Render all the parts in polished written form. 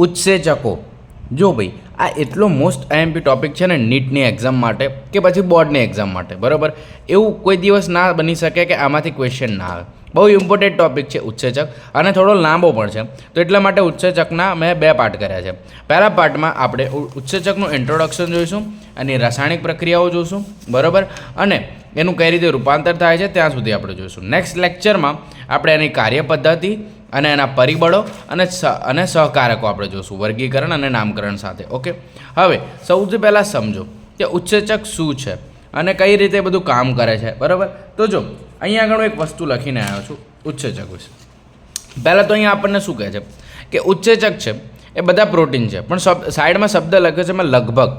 ઉત્સેચકો જો ભાઈ આ એટલો મોસ્ટ આઈએમપી ટોપિક છે ને નીટની એક્ઝામ માટે કે પછી બોર્ડની એક્ઝામ માટે બરાબર. એવું કોઈ દિવસ ના બની શકે કે આમાંથી ક્વેશ્ચન ના આવે. બહુ ઇમ્પોર્ટન્ટ ટોપિક છે ઉત્સેચક અને થોડો લાંબો પણ છે. તો એટલા માટે ઉત્સેચકના મેં 2 પાર્ટ કર્યા છે. પહેલા પાર્ટમાં આપણે ઉત્સેચકનું ઇન્ટ્રોડક્શન જોઈશું, એની રાસાયણિક પ્રક્રિયાઓ જોઈશું બરાબર, અને એનું કઈ રીતે રૂપાંતર થાય છે ત્યાં સુધી આપણે જોઈશું. નેક્સ્ટ લેક્ચરમાં આપણે એની કાર્યપદ્ધતિ અને એના પરિબળો અને સહકારકો આપણે જોઈશું, વર્ગીકરણ અને નામકરણ સાથે. ઓકે, હવે સૌથી પહેલાં સમજો કે ઉત્સેચક શું છે અને કઈ રીતે બધું કામ કરે છે બરાબર. તો જો અહીંયા આગળ એક વસ્તુ લખીને આવ્યો છું ઉત્સેચક વિશે. પહેલાં તો અહીંયા આપણને શું કહે છે કે ઉત્સેચક છે એ બધા પ્રોટીન છે, પણ સાઈડમાં શબ્દ લખ્યો છે એમાં લગભગ,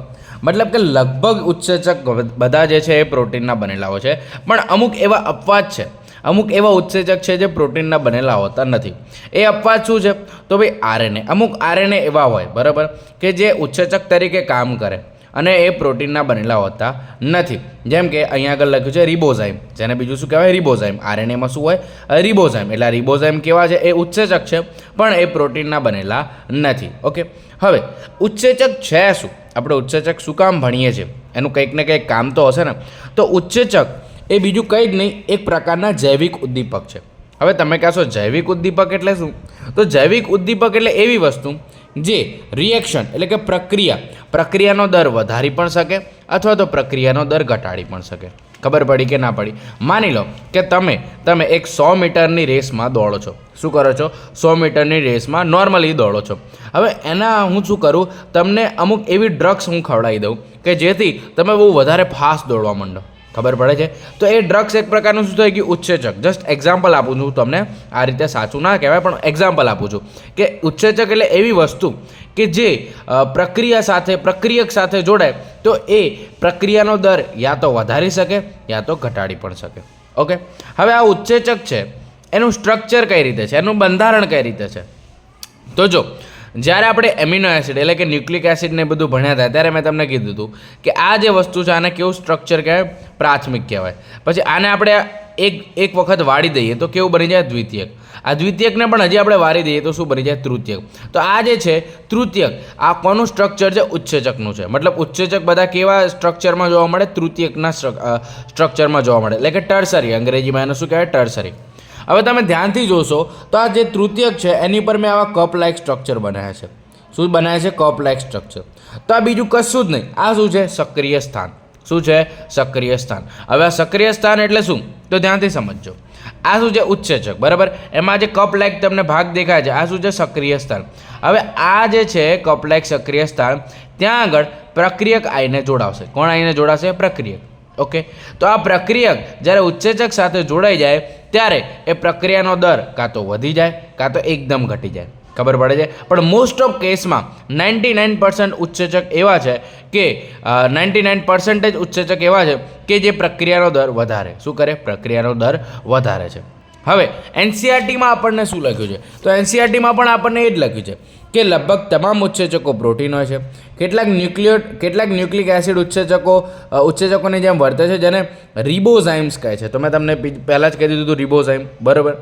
મતલબ કે લગભગ ઉત્સેચક બધા જે છે એ પ્રોટીનના બનેલા હોય છે. પણ અમુક એવા અપવાદ છે, અમુક એવા ઉત્સેચક છે જે પ્રોટીનના બનેલા હોતા નથી. એ અપવાદ શું છે? તો ભાઈ આરએનએ. અમુક આરએનએ એવા હોય બરાબર કે જે ઉત્સેચક તરીકે કામ કરે અને એ પ્રોટીનના બનેલા હોતા નથી. જેમ કે અહીંયા આગળ લખ્યું છે રિબોઝાઇમ, જેને બીજું શું કહેવાય? રિબોઝાઇમ. આરએનએમાં શું હોય? રિબોઝાઇમ. એટલે રિબોઝાઇમ કેવા છે? એ ઉત્સેચક છે પણ એ પ્રોટીનના બનેલા નથી. ઓકે, હવે ઉત્સેચક છે શું? આપણે ઉત્સેચક શું કામ ભણીએ છીએ? એનું કંઈક ને કંઈક કામ તો હશે ને. તો ઉત્સેચક એ બીજું કંઈ જ નહીં, એક પ્રકારના જૈવિક ઉદ્દીપક છે. હવે તમે કહેશો જૈવિક ઉદ્દીપક એટલે શું? તો જૈવિક ઉદ્દીપક એટલે એવી વસ્તુ જે રિએક્શન એટલે કે પ્રક્રિયાનો દર વધારી પણ શકે અથવા તો પ્રક્રિયાનો દર ઘટાડી પણ શકે. ખબર પડી કે ના પડી? માની લો કે તમે એક 100 મીટરની રેસમાં દોડો છો. શું કરો છો? 100 મીટરની રેસમાં નોર્મલી દોડો છો. હવે એના હું શું કરું, તમને અમુક એવી ડ્રગ્સ હું ખવડાવી દઉં કે જેથી તમે બહુ વધારે ફાસ્ટ દોડવા માંડો. ખબર પડે છે? તો એ ડ્રગ્સ એક પ્રકારનું શું થઈ ગયું? ઉત્સેચક. જસ્ટ એક્ઝામ્પલ આપું છું તમને, આ રીતે સાચું ના કહેવાય પણ એક્ઝામ્પલ આપું છું કે ઉત્સેચક એટલે એવી વસ્તુ કે જે પ્રક્રિયક સાથે જોડાય તો એ પ્રક્રિયાનો દર યા તો વધારી શકે યા તો ઘટાડી પણ શકે. ઓકે, હવે આ ઉત્સેચક છે એનું સ્ટ્રક્ચર કઈ રીતે છે, એનું બંધારણ કઈ રીતે છે? તો જો જ્યારે આપણે એમિનો એસિડ એટલે કે ન્યુક્લિક એસિડને બધું ભણ્યા હતા ત્યારે મેં તમને કીધું હતું કે આ જે વસ્તુ છે આને કેવું સ્ટ્રક્ચર કહેવાય? પ્રાથમિક કહેવાય. પછી આને આપણે એક વખત વાળી દઈએ તો કેવું બની જાય? દ્વિતીયક. આ દ્વિતીયકને પણ હજી આપણે વાળી દઈએ તો શું બની જાય? તૃતીયક. તો આ જે છે તૃતીયક, આ કોનું સ્ટ્રક્ચર છે? ઉત્સેચકનું છે. મતલબ ઉત્સેચક બધા કેવા સ્ટ્રક્ચરમાં જોવા મળે? તૃતીયકના સ્ટ્રક્ચરમાં જોવા મળે, એટલે કે ટર્સરી. અંગ્રેજીમાં એનું શું કહેવાય? ટર્સરી. હવે તમે ધ્યાનથી જોશો તો આ જે તૃતીયક છે એની પર મેં આવા કપ લાઇક સ્ટ્રક્ચર બનાવ્યા છે. શું બનાવ્યા છે? Cup like structure. તો આ બીજું કશું જ નહીં, આ શું છે? સક્રિય સ્થાન. શું છે? સક્રિય સ્થાન. હવે આ સક્રિય સ્થાન એટલે શું? તો ધ્યાનથી સમજજો. આ શું છે? ઉત્સેચક બરાબર. એમાં જે કપ લાઇક તમને ભાગ દેખાય છે આ શું છે? સક્રિય સ્થાન. હવે આ જે છે કપ લાઇક સક્રિય સ્થાન, ત્યાં આગળ પ્રક્રિયક આવીને જોડાવશે. કોણ આવીને જોડાશે? પ્રક્રિયક. ઓકે, તો આ પ્રક્રિયક જ્યારે ઉત્સેચક સાથે જોડાઈ જાય ત્યારે એ પ્રક્રિયાનો દર કાં તો વધી જાય કાં તો એકદમ ઘટી જાય. ખબર પડે છે? પણ મોસ્ટ ઓફ કેસમાં 99% ઉત્સેચક એવા છે કે 99% ઉત્સેચક એવા છે કે જે પ્રક્રિયાનો દર વધારે શું કરે? પ્રક્રિયાનો દર વધારે છે. હવે એનસીઆરટીમાં આપણને શું લખ્યું છે? તો એનસીઆરટીમાં પણ આપણને એ જ લખ્યું છે કે લગભગ તમામ ઉત્સેચકો પ્રોટીન હોય છે. કેટલાક ન્યુક્લિક એસિડ ઉત્સેચકોની જેમ વર્તે છે જેને રિબોઝાઇમ્સ કહે છે. તો મેં તમને પહેલાં જ કહી દીધું હતું રિબોઝાઇમ બરાબર.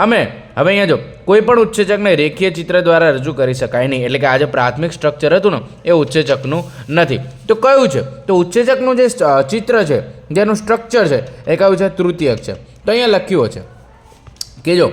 હવે અહીંયા જો કોઈ પણ ઉત્સેચકને રેખીય ચિત્ર દ્વારા રજૂ કરી શકાય નહીં, એટલે કે આ જે પ્રાથમિક સ્ટ્રક્ચર હતું ને એ ઉત્સેચકનું નથી. તો કયું છે? તો ઉત્સેચકનું જે ચિત્ર છે, જેનું સ્ટ્રક્ચર છે એ કયું છે? તૃતીયક છે. તો અહીંયા લખ્યું છે કે જો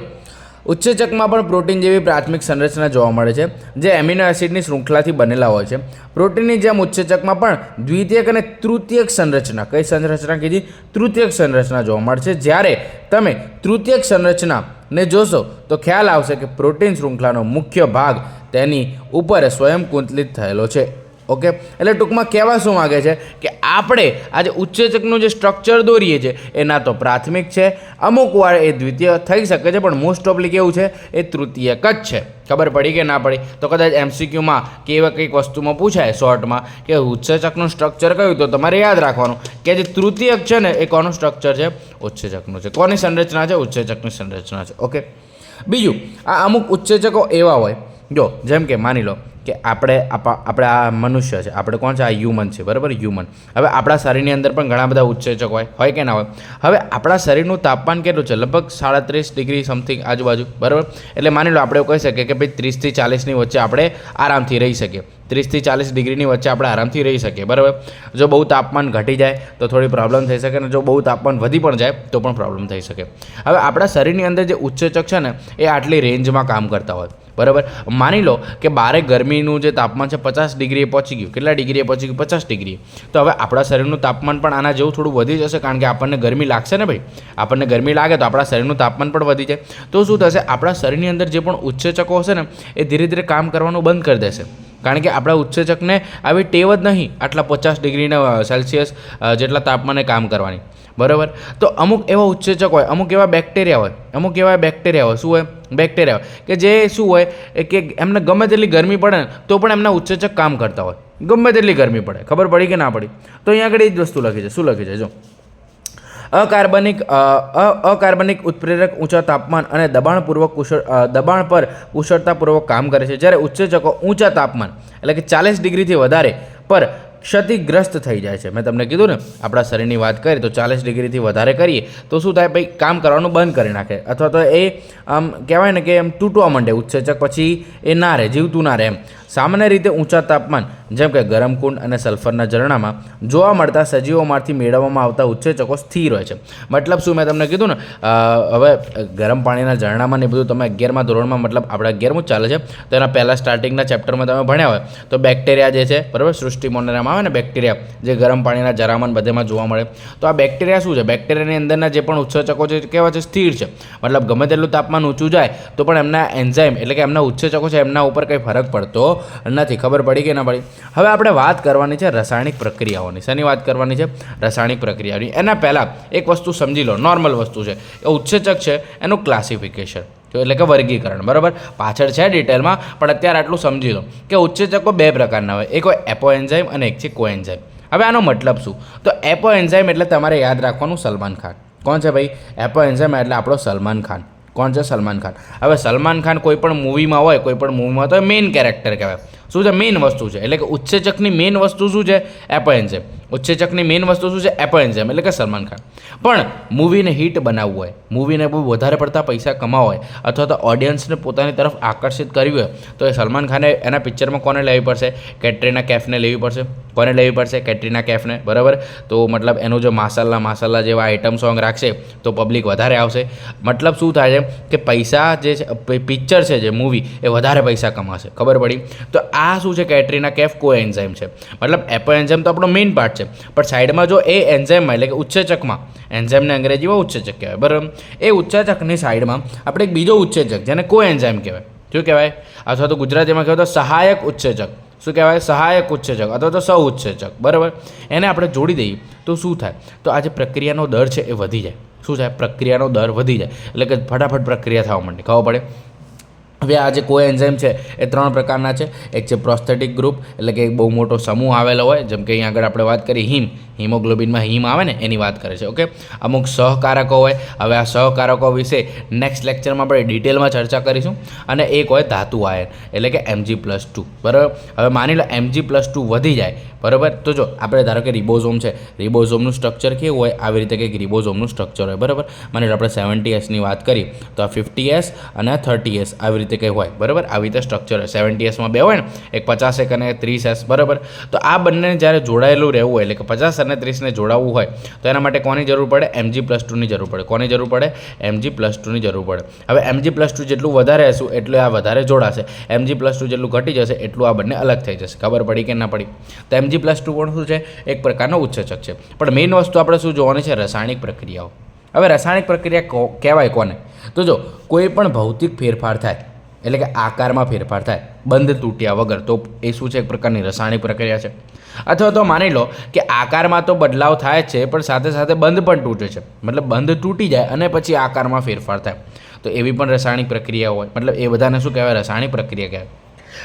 ઉત્સેચકમાં પણ પ્રોટીન જેવી પ્રાથમિક સંરચના જોવા મળે છે જે એમિનો એસિડની શૃંખલાથી બનેલા હોય છે. પ્રોટીનની જેમ ઉત્સેચકમાં પણ દ્વિતીયક અને તૃતીયક સંરચના, કઈ સંરચના કીધી? તૃતીયક સંરચના જોવા મળશે. જ્યારે તમે તૃતીયક સંરચનાને જોશો તો ખ્યાલ આવશે કે પ્રોટીન શૃંખલાનો મુખ્ય ભાગ તેની ઉપર સ્વયંકુંતલિત થયેલો છે. ઓકે, એટલે ટૂંકમાં કહેવા શું માગે છે કે આપણે આ જે ઉત્સેચકનું જે સ્ટ્રક્ચર દોરીએ છીએ એ ના તો પ્રાથમિક છે, અમુક વાર એ દ્વિતીય થઈ શકે છે, પણ મોસ્ટ ઓફલી કેવું છે? એ તૃતીયક જ છે. ખબર પડી કે ના પડી? તો કદાચ એમસીક્યુમાં કે એવા કંઈક વસ્તુમાં પૂછાય શોર્ટમાં કે ઉત્સેચકનું સ્ટ્રક્ચર કયું, તો તમારે યાદ રાખવાનું કે જે તૃતીયક છે ને એ કોનું સ્ટ્રક્ચર છે? ઉત્સેચકનું છે. કોની સંરચના છે? ઉત્સેચકની સંરચના છે. ઓકે, બીજું આ અમુક ઉત્સેચકો એવા હોય જો જેમ કે માની લો કે આપણે આ મનુષ્ય છે, આપણે કોણ છે, આ હ્યુમન છે, બરાબર, હ્યુમન. હવે આપણા શરીરની અંદર પણ ઘણા બધા ઉત્સેચક હોય કે ના હોય. હવે આપણા શરીરનું તાપમાન કેટલું છે? લગભગ 37 ડિગ્રી સમથિંગ આજુબાજુ, બરાબર. એટલે માની લો આપણે એવું કહી શકીએ કે ભાઈ 30 થી 40ની વચ્ચે આપણે આરામથી રહી શકીએ. 30 થી 40 ડિગ્રીની વચ્ચે આપણે આરામથી રહી શકીએ, બરાબર. જો બહુ તાપમાન ઘટી જાય તો થોડી પ્રોબ્લેમ થઈ શકે, અને જો બહુ તાપમાન વધી પણ જાય તો પણ પ્રોબ્લેમ થઈ શકે. હવે આપણા શરીરની અંદર જે ઉત્સેચક છે ને એ આટલી રેન્જમાં કામ કરતા હોય, બરાબર. માની લો કે બારે ગરમીનું જે તાપમાન છે 50 ડિગ્રીએ પહોંચી ગયું. કેટલા ડિગ્રીએ પહોંચી ગયું? 50 ડિગ્રી. તો હવે આપણા શરીરનું તાપમાન પણ આના જેવું થોડું વધી જશે, કારણ કે આપણને ગરમી લાગશે ને ભાઈ. આપણને ગરમી લાગે તો આપણા શરીરનું તાપમાન પણ વધી જાય. તો શું થશે? આપણા શરીરની અંદર જે પણ ઉત્સેચકો હશે ને એ ધીરે ધીરે કામ કરવાનું બંધ કરી દેશે, કારણ કે આપણા ઉત્સેચકને આવી ટેવ જ નહીં આટલા 50 ડિગ્રીના સેલ્સિયસ જેટલા તાપમાને કામ કરવાની, બરાબર. તો અમુક એવા ઉત્સેચક હોય, અમુક એવા બેક્ટેરિયા હોય, શું હોય? બેક્ટેરિયા હોય કે જે શું હોય કે એમને ગમે તેટલી ગરમી પડે ને તો પણ એમના ઉત્સેચક કામ કરતા હોય, ગમે તેટલી ગરમી પડે. ખબર પડી કે ના પડી? તો અહીંયા આગળ એ જ વસ્તુ લખી છે. શું લખી છે? જો અકાર્બનિક ઉત્પ્રેરક ઊંચા તાપમાન અને દબાણ પર કુશળતાપૂર્વક કામ કરે છે, જ્યારે ઉત્સેચકો ઊંચા તાપમાન એટલે કે 40 ડિગ્રીથી વધારે પર ક્ષતિગ્રસ્ત થઈ જાય છે. મેં તમને કીધું ને, આપણા શરીરની વાત કરીએ તો 40 ડિગ્રીથી વધારે કરીએ તો શું થાય? ભાઈ કામ કરવાનું બંધ કરી નાખે, અથવા તો એ આમ કહેવાય ને કે એમ તૂટવા માંડે ઉત્સેચક, પછી એ ના રહે, જીવતું ના રહે એમ. સામાન્ય રીતે ઊંચા તાપમાન જેમ કે ગરમ કુંડ અને સલ્ફરના ઝરણામાં જોવા મળતા સજીવોમાંથી મેળવવામાં આવતા ઉત્સેચકો સ્થિર હોય છે. મતલબ શું? મેં તમને કીધું ને, હવે ગરમ પાણીના ઝરણામાં ને બધું તમે 11મા ધોરણમાં, મતલબ આપણે 11મું જ ચાલે છે, તો એના પહેલાં સ્ટાર્ટિંગના ચેપ્ટરમાં તમે ભણ્યા હોય તો બેક્ટેરિયા જે છે, બરાબર, સૃષ્ટિ મોનરામાં આવે ને બેક્ટેરિયા, જે ગરમ પાણીના ઝરામાં બધેમાં જોવા મળે. તો આ બેક્ટેરિયા શું છે? બેક્ટેરિયાની અંદરના જે પણ ઉત્સેચકો છે કેવા છે? સ્થિર છે. મતલબ ગમે તેટલું તાપમાન ઊંચું જાય તો પણ એમના એન્ઝાઇમ એટલે કે એમના ઉત્સેચકો છે એમના ઉપર કંઈ ફરક પડતો નથી. ખબર પડી કે ના પડી? હવે આપણે વાત કરવાની છે રાસાયણિક પ્રક્રિયાઓની. શેની વાત કરવાની છે? રાસાયણિક પ્રક્રિયાઓની. એના પહેલાં એક વસ્તુ સમજી લો, નોર્મલ વસ્તુ છે, એ ઉત્સેચક છે એનું ક્લાસિફિકેશન, એટલે કે વર્ગીકરણ, બરાબર. પાછળ છે ડિટેલમાં, પણ અત્યારે આટલું સમજી લો કે ઉત્સેચકો બે પ્રકારના હોય, એક હોય એપો એન્ઝાઇમ અને એક છે કોએન્ઝાઇમ. હવે આનો મતલબ શું? તો એપો એન્ઝાઇમ એટલે તમારે યાદ રાખવાનું સલમાન ખાન. કોણ છે ભાઈ? એપો એન્ઝાઇમ એટલે આપણો સલમાન ખાન. કોણ છે? સલમાન ખાન. હવે સલમાન ખાન કોઈ પણ મૂવીમાં હોય, કોઈ પણ મૂવીમાં તો મેઇન કેરેક્ટર કહેવાય. શું છે? મેઇન વસ્તુ છે. એટલે કે ઉત્સેચકની મેઇન વસ્તુ શું છે? એપો એન્ઝાઇમ. ઉત્સેચકની મેઇન વસ્તુ શું છે? એપો એન્ઝાઇમ એટલે કે સલમાન ખાન. પણ મૂવીને હિટ બનાવવું હોય, મૂવીને બહુ વધારે પડતા પૈસા કમાવા હોય, અથવા તો ઓડિયન્સને પોતાની તરફ આકર્ષિત કરવી હોય, તો એ સલમાન ખાને એના પિક્ચરમાં કોને લેવી પડશે? કેટરીના કૈફને લેવી પડશે. કોને લેવી પડશે? કેટરીના કૈફને, બરાબર. તો મતલબ એનું જો માસાલ્લા જેવા આઇટમ સોંગ રાખશે તો પબ્લિક વધારે આવશે. મતલબ શું થાય છે કે પૈસા જે છે, પિક્ચર છે જે મૂવી, એ વધારે પૈસા કમાશે. ખબર પડી? તો આ શું છે? કેટરીના કૈફ કો એન્ઝાઇમ છે. મતલબ એપો એન્ઝાઇમ તો આપણો મેઇન પાર્ટ છે, પણ સાઈડમાં જો એ એન્ઝાઇમમાં એટલે કે ઉત્સેચકમાં, એન્ઝાઇમને અંગ્રેજીમાં ઉત્સેચક કહેવાય, બરાબર. એ ઉત્સેચકની સાઈડમાં આપણે એક બીજો ઉત્સેચક જેને કો એન્ઝાઇમ કહેવાય. શું કહેવાય? અથવા તો ગુજરાતીમાં કહેવાય તો સહાયક ઉત્સેચક. શું કહેવાય? સહાયક ઉત્સેચક અથવા તો સહ ઉત્સેચક, બરાબર. એને આપણે જોડી દઈએ તો શું થાય? તો આ જે પ્રક્રિયાનો દર છે એ વધી જાય. શું થાય? પ્રક્રિયાનો દર વધી જાય, એટલે કે ફટાફટ પ્રક્રિયા થવા માંડે. ખબર પડે? હવે આ જે કોએન્ઝાઇમ છે એ 3 પ્રકારના છે. એક છે પ્રોસ્થેટિક ગ્રુપ, એટલે કે એક બહુ મોટો સમૂહ આવેલો હોય, જેમ કે અહીંયા આગળ આપણે વાત કરી હિમોગ્લોબિનમાં હિમ આવે ને એની વાત કરે છે, ઓકે. અમુક સહકારકો હોય. હવે આ સહકારકો વિશે નેક્સ્ટ લેક્ચરમાં આપણે ડિટેલમાં ચર્ચા કરીશું. અને એક હોય ધાતુ આયન, એટલે કે Mg+2, બરાબર. હવે માની લો Mg+2 વધી જાય, બરાબર. તો જો આપણે ધારો કે રિબોઝોમ છે, રિબોઝોમનું સ્ટ્રક્ચર કેવું હોય? આવી રીતે કંઈક રિબોઝોમનું સ્ટ્રક્ચર હોય, બરાબર. માની લો આપણે 70S વાત કરી તો આ 50S અને 30S આવી રીતે કંઈ હોય, બરાબર. આવી રીતે સ્ટ્રક્ચર હોય. 70Sમાં બે હોય ને, એક 50 અને 30S, બરાબર. તો આ બંને જ્યારે જોડાયેલું રહેવું હોય, એટલે કે 50 અને 30ને જોડાવવું હોય તો એના માટે કોની જરૂર પડે? Mg+2ની જરૂર પડે. કોની જરૂર પડે? Mg+2ની જરૂર પડે. હવે Mg+2 જેટલું વધારે હશું એટલું આ વધારે જોડાશે, Mg+2 જેટલું ઘટી જશે એટલું આ બંને અલગ થઈ જશે. ખબર પડી કે ના પડી? તો Mg+2 પણ શું છે? એક પ્રકારનો ઉત્સેચક છે. પણ મેઇન વસ્તુ આપણે શું જોવાની છે? રાસાયણિક પ્રક્રિયાઓ. હવે રાસાયણિક પ્રક્રિયા કહેવાય કોને? તો જો કોઈ પણ ભૌતિક ફેરફાર થાય, એટલે કે આકારમાં ફેરફાર થાય બંધ તૂટ્યા વગર, તો એ શું છે? એક પ્રકારની રાસાયણિક પ્રક્રિયા છે. અથવા તો માની લો કે આકારમાં તો બદલાવ થાય છે, પણ સાથે સાથે બંધ પણ તૂટે છે. મતલબ બંધ તૂટી જાય અને પછી આકારમાં ફેરફાર થાય, તો એવી પણ રાસાયણિક પ્રક્રિયા હોય. મતલબ એ બધાને શું કહેવાય? રાસાયણિક પ્રક્રિયા કહેવાય.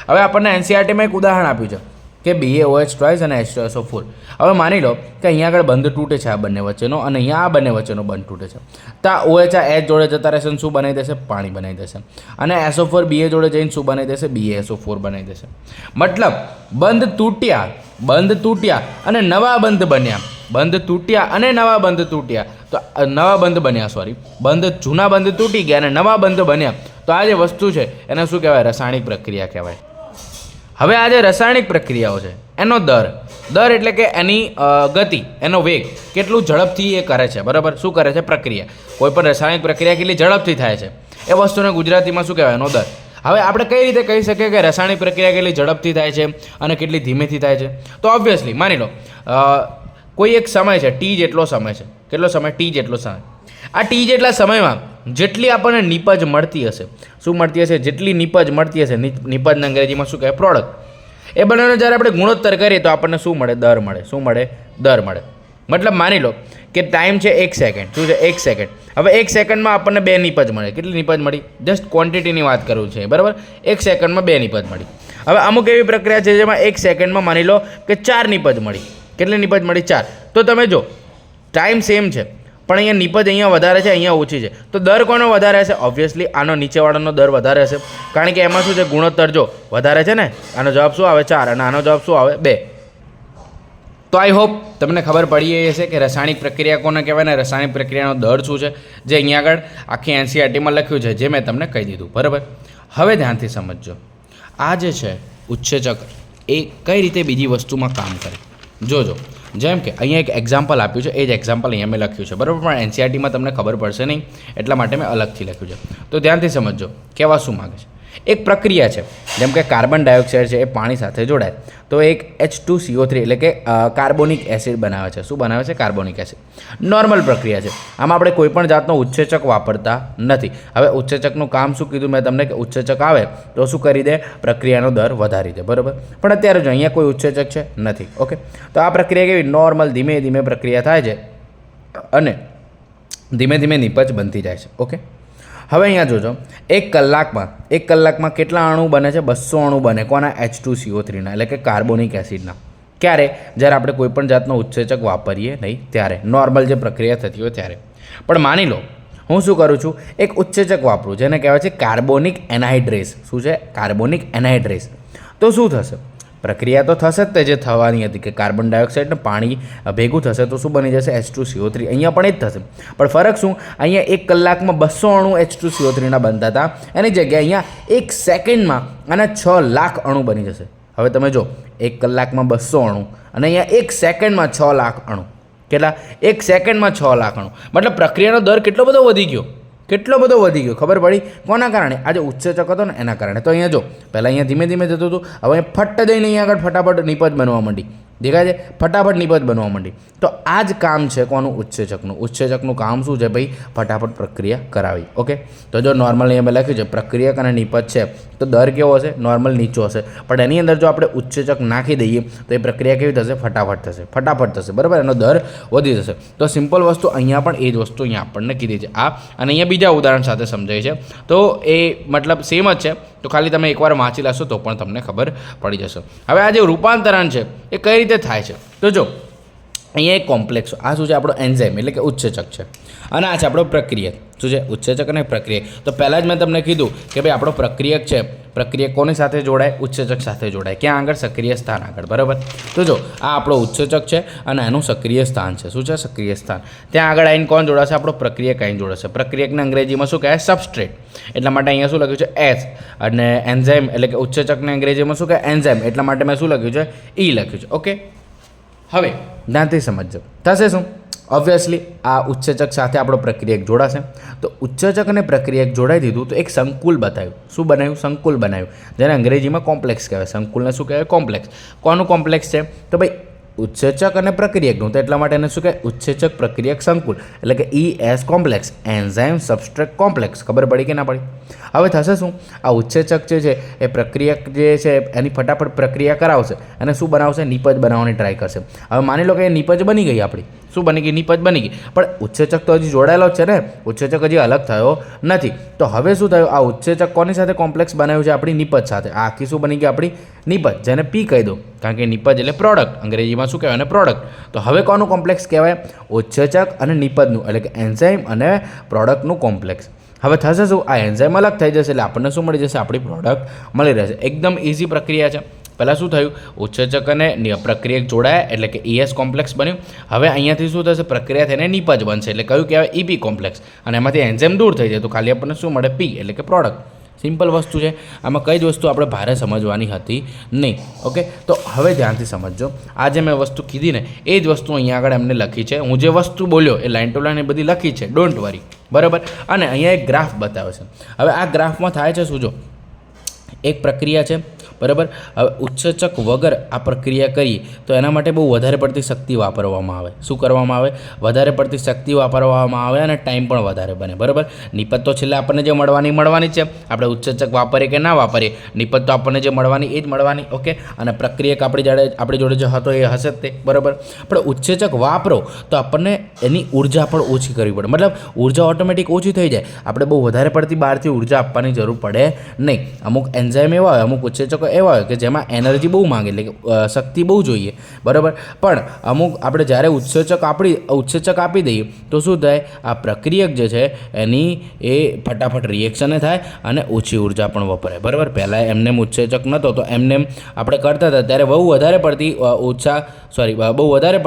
હવે આપણને NCERTમાં એક ઉદાહરણ આપ્યું છે કે BaOH ટ્વાઇસ અને H2SO4. હવે માની લો કે અહીંયા આગળ બંધ તૂટે છે આ બંને વચ્ચેનો અને અહીંયા આ બંને વચ્ચેનો બંધ તૂટે છે, તો આ OH આ H જોડે જતા રહેશે અને શું બનાવી દેશે? પાણી બનાવી દેશે. અને SO4 Ba જોડે જઈને શું બનાવી દેશે? BaSO4 બનાવી દેશે. મતલબ બંધ તૂટ્યા અને નવા બંધ બન્યા, બંધ તૂટ્યા અને નવા બંધ તૂટ્યા, તો નવા બંધ બન્યા, સોરી, જૂના બંધ તૂટી ગયા અને નવા બંધ બન્યા, તો આ જે વસ્તુ છે એને શું કહેવાય? રાસાયણિક પ્રક્રિયા કહેવાય. હવે આ જે રાસાયણિક પ્રક્રિયાઓ છે એનો દર એટલે કે એની ગતિ, એનો વેગ કેટલું ઝડપથી એ કરે છે, બરાબર? શું કરે છે? પ્રક્રિયા. કોઈ પણ રાસાયણિક પ્રક્રિયા કેટલી ઝડપથી થાય છે એ વસ્તુને ગુજરાતીમાં શું કહેવાય? એનો દર. હવે આપણે કઈ રીતે કહી શકીએ કે રાસાયણિક પ્રક્રિયા કેટલી ઝડપથી થાય છે અને કેટલી ધીમેથી થાય છે? તો ઓબ્વિયસલી માની લો કોઈ એક સમય છે, ટી જેટલો સમય છે. કેટલો સમય? ટી જેટલો સમય. આ ટી જેટલા સમયમાં જેટલી આપણને નીપજ મળતી હશે, શું મળતી હશે? જેટલી નીપજ મળતી હશે, નીપજના અંગ્રેજીમાં શું કહેવાય? પ્રોડક્ટ. એ બંનેનો જ્યારે આપણે ગુણોત્તર કરીએ તો આપણને શું મળે? દર મળે. શું મળે? દર મળે. મતલબ માની લો કે ટાઈમ છે 1 સેકન્ડ. શું છે? 1 સેકન્ડ. હવે 1 સેકન્ડમાં આપણને 2 નીપજ મળે. કેટલી નીપજ મળી? જસ્ટ ક્વોન્ટિટીની વાત કરું છે, બરાબર? 1 સેકન્ડમાં 2 નીપજ મળી. હવે અમુક એવી પ્રક્રિયા છે જેમાં 1 સેકન્ડમાં માની લો કે 4 નીપજ મળી. કેટલી નીપજ મળી? 4. તો તમે જો ટાઈમ સેમ છે પણ અહીંયા નીપજ અહીંયા વધારે છે, અહીંયા ઓછી છે, તો દર કોનો વધારે હશે? ઓબ્વિયસલી આનો નીચેવાળાનો દર વધારે હશે, કારણ કે એમાં શું છે? ગુણોત્તર જો વધારે છે ને, આનો જવાબ શું આવે? 4 અને આનો જવાબ શું આવે? 2. તો આઈ હોપ તમને ખબર પડી હશે કે રાસાયણિક પ્રક્રિયા કોને કહેવાય ને રાસાયણિક પ્રક્રિયાનો દર શું છે, જે અહીંયા આગળ આખી NCERTમાં લખ્યું છે, જે મેં તમને કહી દીધું, બરાબર? હવે ધ્યાનથી સમજજો, આ જે છે ઉત્સેચક એ કઈ રીતે બીજી વસ્તુમાં કામ કરે. જોજો, જેમ કે અહીંયા એક એક્ઝામ્પલ આપ્યું છે, એ જ એક્ઝામ્પલ અહીંયા મેં લખ્યું છે, બરાબર? પણ NCERTમાં તમને ખબર પડશે નહીં એટલા માટે મેં અલગથી લખ્યું છે. તો ધ્યાનથી સમજજો કહેવા શું માગે છે. એક પ્રક્રિયા છે, જેમ કે કાર્બન ડાયોક્સાઇડ છે એ પાણી સાથે જોડાય તો એક H2CO3 એટલે કે કાર્બોનિક એસિડ બનાવે છે. શું બનાવે છે? Carbonic acid. નોર્મલ પ્રક્રિયા છે, આમાં આપણે કોઈ પણ જાતનો ઉત્સેચક વાપરતા નથી. હવે ઉત્સેચકનું કામ શું કીધું મેં તમને? કે ઉત્સેચક આવે તો શું કરી દે? પ્રક્રિયાનો દર વધારી દે, બરાબર? પણ અત્યારે જો અહીંયા કોઈ ઉત્સેચક છે નથી. ઓકે, તો આ પ્રક્રિયા કેવી? નોર્મલ ધીમે ધીમે પ્રક્રિયા થાય છે અને ધીમે ધીમે નીપજ બનતી જાય છે. ઓકે, હવે અહીંયા જોજો, 1 કલાકમાં કેટલા અણુ બને છે? 200 અણુ બને. કોના? H2CO3ના, એટલે કે કાર્બોનિક એસિડના. ક્યારે? જ્યારે આપણે કોઈ પણ જાતનો ઉત્સેચક વાપરીએ નહીં ત્યારે, નોર્મલ જે પ્રક્રિયા થતી હોય ત્યારે. પણ માની લો હું શું કરું છું? એક ઉત્સેચક વાપરું જેને કહેવાય છે કાર્બોનિક એનહાઇડ્રેસ. શું છે? કાર્બોનિક એનહાઇડ્રેસ. તો શું થશે? પ્રક્રિયા તો થશે જ તે જે થવાની હતી, કે કાર્બન ડાયોક્સાઇડ ને પાણી ભેગું થશે તો શું બની જશે? H2CO3. અહીંયા પણ એ જ થશે, પણ ફરક શું? અહીંયા 1 કલાકમાં 200 અણુ H2CO3ના બનતા હતા, એની જગ્યાએ અહીંયા 1 સેકન્ડમાં આના 6 લાખ અણુ બની જશે. હવે તમે જો, 1 કલાકમાં 200 અણુ અને અહીંયા 1 સેકન્ડમાં 6 લાખ અણુ. કેટલા? 1 સેકન્ડમાં 6 લાખ અણુ. મતલબ પ્રક્રિયાનો દર કેટલો બધો વધી ગયો, કેટલો બધો વધી ગયો. ખબર પડી? કોના કારણે? આ જે ઉત્સેચક હતો ને એના કારણે. તો અહીંયા જો, પહેલાં અહીંયા ધીમે ધીમે જતું હતું, હવે ફટ દઈને અહીંયા આગળ ફટાફટ નીપજ બનવા માંડી. દેખાય છે? ફટાફટ નીપજ બનવા માંડી. તો આ જ કામ છે કોનું? ઉત્સેચકનું. ઉત્સેચકનું કામ શું છે ભાઈ? ફટાફટ પ્રક્રિયા કરાવી. ઓકે, તો જો નોર્મલ અહીંયા મેં લખ્યું છે પ્રક્રિયક અને નીપજ છે, તો દર કેવો હશે? નોર્મલ નીચો હશે. પણ એની અંદર જો આપણે ઉત્સેચક નાખી દઈએ તો એ પ્રક્રિયા કેવી થશે? ફટાફટ થશે, બરાબર? એનો દર વધી જશે. તો સિમ્પલ વસ્તુ અહીંયા પણ એ જ વસ્તુ અહીંયા આપણને કીધી છે. આ અને અહીંયા બીજા ઉદાહરણ સાથે સમજાય છે, તો એ મતલબ સેમ જ છે. તો ખાલી તમે એકવાર વાંચી લેશો તો પણ તમને ખબર પડી જશે. હવે આ જે રૂપાંતરણ છે એ કઈ રીતે થાય છે? તો જો અહીંયા એક કોમ્પ્લેક્સ, આ શું છે? આપણો એન્ઝાઇમ એટલે કે ઉત્સેચક છે, અને આ છે આપણો પ્રક્રિયક. શું છે? ઉત્સેચક અને પ્રક્રિયક. તો પહેલાં જ મેં તમને કીધું કે ભાઈ આપણો પ્રક્રિયક છે, પ્રક્રિયક કોની સાથે જોડાય? ઉત્સેચક સાથે જોડાય. ક્યાં આગળ? સક્રિય સ્થાન આગળ, બરાબર? તો જો આ આપણો ઉત્સેચક છે અને એનું સક્રિય સ્થાન છે. શું છે? સક્રિય સ્થાન. ત્યાં આગળ આવીને કોણ જોડાશે? આપણો પ્રક્રિયક આવીને જોડાશે. પ્રક્રિયકને અંગ્રેજીમાં શું કહેવાય? સબસ્ટ્રેટ. એટલા માટે અહીંયા શું લખ્યું છે? S. અને એન્ઝાઇમ એટલે કે ઉત્સેચકને અંગ્રેજીમાં શું કહેવાય? એન્ઝાઇમ. એટલા માટે મેં શું લખ્યું છે? E લખ્યું છે. ઓકે, હવે ધ્યાનથી સમજજો, થશે શું? ઓબ્વિયસલી આ ઉત્સેચક સાથે આપણો પ્રક્રિયક જોડાશે. તો ઉત્સેચક અને પ્રક્રિયક જોડાઈ દીધું તો એક સંકુલ બતાવ્યું. શું બનાવ્યું? સંકુલ બનાવ્યું, જેને અંગ્રેજીમાં કોમ્પ્લેક્સ કહેવાય. સંકુલને શું કહેવાય? કોમ્પ્લેક્સ. કોનું કોમ્પ્લેક્સ છે? તો ભાઈ ઉત્સેચક અને પ્રક્રિયકનું. તો એટલા માટે એને શું કહેવાય? ઉત્સેચક પ્રક્રિયક સંકુલ, એટલે કે ES complex, enzyme substrate complex. ખબર પડી કે ના પડી? હવે થશે શું? આ ઉત્સેચક જે છે એ પ્રક્રિયક જે છે એની ફટાફટ પ્રક્રિયા કરાવશે અને શું બનાવશે? નીપજ બનાવવાની ટ્રાય કરશે. હવે માની લો કે એ નીપજ બની ગઈ આપણી. શું બની ગઈ? નિપજ બની ગઈ. પણ ઉત્સેચક તો હજી જોડાયેલો જ છે ને, ઉત્સેચક હજી અલગ થયો નથી. તો હવે શું થયું? આ ઉત્સેચક કોની સાથે કોમ્પ્લેક્સ બનાવ્યું છે? આપણી નિપજ સાથે. આ આખી શું બની ગઈ? આપણી નિપજ, જેને પી કહી દો, કારણ કે નિપજ એટલે પ્રોડક્ટ, અંગ્રેજીમાં શું કહેવાય? પ્રોડક્ટ. તો હવે કોનું કોમ્પ્લેક્સ કહેવાય? ઉત્સેચક અને નિપજનું, એટલે કે એન્ઝાઇમ અને પ્રોડક્ટનું કોમ્પ્લેક્સ. હવે થશે શું? આ એન્ઝાઇમ અલગ થઈ જશે, એટલે આપણને શું મળી જશે? આપણી પ્રોડક્ટ મળી રહેશે. એકદમ ઇઝી પ્રક્રિયા છે. પહેલાં શું થયું? ઉત્સેચક અને પ્રક્રિયક જોડાયા, એટલે કે ES કોમ્પ્લેક્સ બન્યું. હવે અહીંયાથી શું થશે? પ્રક્રિયા થઈને નિપજ બનશે, એટલે કયું કહેવાય? EP complex. અને એમાંથી એન્ઝાઇમ દૂર થઈ જાય તો ખાલી આપણને શું મળે? P, એટલે કે પ્રોડક્ટ. સિમ્પલ વસ્તુ છે. આમાં કઈ જ વસ્તુ આપણે ભારે સમજવાની હતી નહીં. ઓકે, તો હવે ધ્યાનથી સમજજો. આ જે મેં વસ્તુ કીધી ને, એ જ વસ્તુ અહીંયા આગળ એમને લખી છે. હું જે વસ્તુ બોલ્યો એ લાઇન ટુ લાઇન એ બધી લખી છે, ડોન્ટ વરી. બરાબર. અને અહીંયા એક ગ્રાફ બતાવે છે. હવે આ ગ્રાફમાં થાય છે શું? જો એક પ્રક્રિયા છે, બરાબર. હવે ઉત્સેચક વગર આ પ્રક્રિયા કરીએ તો એના માટે બહુ વધારે પડતી શક્તિ વાપરવામાં આવે. શું કરવામાં આવે? વધારે પડતી શક્તિ વાપરવામાં આવે અને ટાઈમ પણ વધારે બને. બરાબર. નિપજ તો છેલ્લે આપણને જે મળવાની છે. આપણે ઉત્સેચક વાપરીએ કે ના વાપરીએ, નિપજ તો આપણને જે મળવાની એ જ મળવાની. ઓકે. અને પ્રક્રિયક આપણી જોડે જે હતો એ હશે જ તે. બરાબર. પણ ઉત્સેચક વાપરો તો આપણને એની ઉર્જા પણ ઓછી કરવી પડે. મતલબ ઉર્જા ઓટોમેટિક ઓછી થઈ જાય. આપણે બહુ વધારે પડતી બહારથી ઉર્જા આપવાની જરૂર પડે નહીં. અમુક એન્ઝાઇમ એવા હોય, અમુક ઉત્સેચકો એવા હોય કે જેમાં એનર્જી બહુ માંગે, એટલે કે શક્તિ બહુ જોઈએ. બરાબર. પણ અમુક આપણે જ્યારે ઉત્સેચક આપી દઈએ તો શું થાય? આ પ્રક્રિયક જે છે એની એ ફટાફટ રિએક્શને થાય અને ઓછી ઉર્જા પણ વપરાય. બરાબર. પહેલાં એમને ઉત્સેચક નહોતો તો એમને આપણે કરતા હતા ત્યારે બહુ વધારે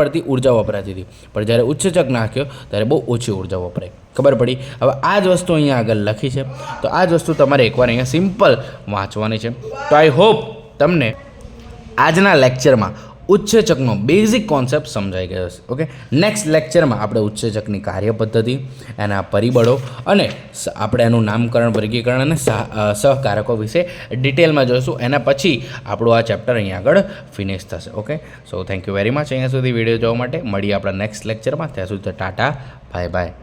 પડતી ઉર્જા વપરાતી હતી. પણ જ્યારે ઉત્સેચક નાખ્યો ત્યારે બહુ ઓછી ઉર્જા વપરાય. ખબર પડી? હવે આ જ વસ્તુ અહીંયા આગળ લખી છે. તો આ જ વસ્તુ તમારે એકવાર અહીંયા સિમ્પલ વાંચવાની છે. તો આઈ હોપ તમને આજના લેક્ચરમાં ઉત્સેચકનો બેઝિક કોન્સેપ્ટ સમજાઈ ગયો છે. ઓકે. નેક્સ્ટ લેક્ચરમાં આપણે ઉત્સેચકની કાર્યપદ્ધતિ, એના પરિબળો અને આપણે એનું નામકરણ, વર્ગીકરણ અને સહકારકો વિશે ડિટેલમાં જોઈશું. એના પછી આપણું આ ચેપ્ટર અહીંયા આગળ ફિનિશ થશે. Okay. So thank you very much અહીંયા સુધી વિડીયો જોવા માટે. મળીએ આપણા નેક્સ્ટ લેક્ચરમાં. ત્યાં સુધી ટાટા, બાય બાય.